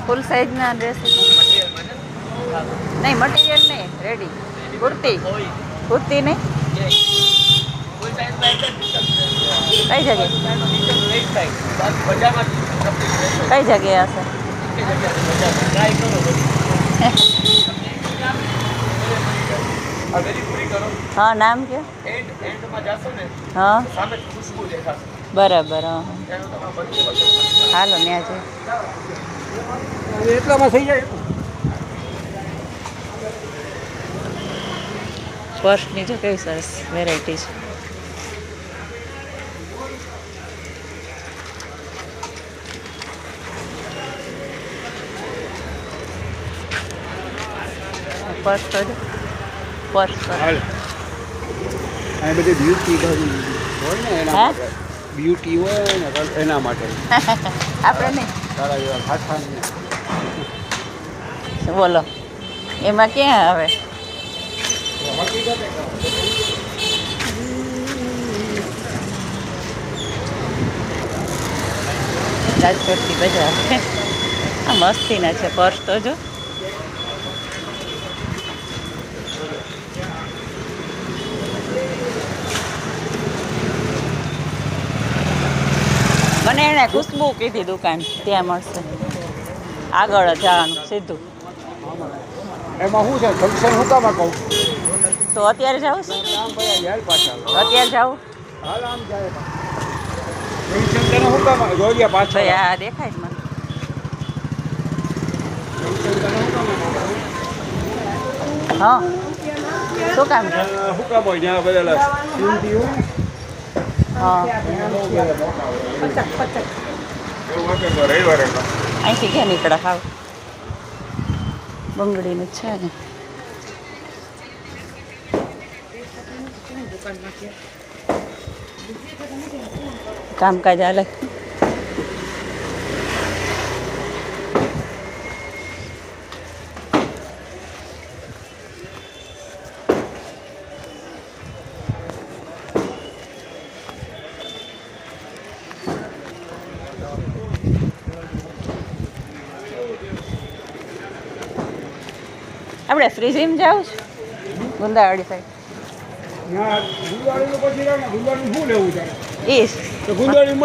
ફૂલ સાઈઝના dress નહીં, material નહીં, ready. Kurti kurti નહીં. કઈ જગ્યાએ કઈ જગ્યાએ હશે? હા, નામ કયો? હા, બરાબર. હા, હાલો ત્યાં છે. એટલામાં થઈ જાય. પર્સની જો કેવી સરસ વેરાયટી છે. પર્સ તો જો, પર્સ હાલ આ બધી બ્યુટી હોય ને એના માટે, બ્યુટી હોય ને એના માટે આપણે નહીં. તારા જેવા ખાખા બોલો એમાં ક્યાં આવે? રાજકોટથી બજાર આ મસ્તીના છે પર્સ તો જો. મને એણે ખુશ્બુ કીધી દુકાન ત્યાં મળશે. આગળ જ જવાનું સીધું. એમાં શું છે ફંક્શન હું કામ કહું તો અત્યારે જાઉં છું? આમ ભાઈ યાર પાછા અત્યારે જાઉં હાલ આમ જાય ફંક્શન તને શું કામ જોડિયા પાછળ ભાઈ? આ દેખાય જ મને. હા, શું કામ છે? શું કામ હોય ત્યાં બધા સીમથી હોય ને હા, રવિવારે અહીંથી ક્યાં નીકળે? હાવ બંગડીનું છે ને. કામકાજ હાલે. આપણે ફ્રીઝીમ જાવ છે ગુંદાવાડી સાઈડ. ગુંદાળીનું પછી ગુંદાળીનું શું લેવું છે? એ ગુંદાળી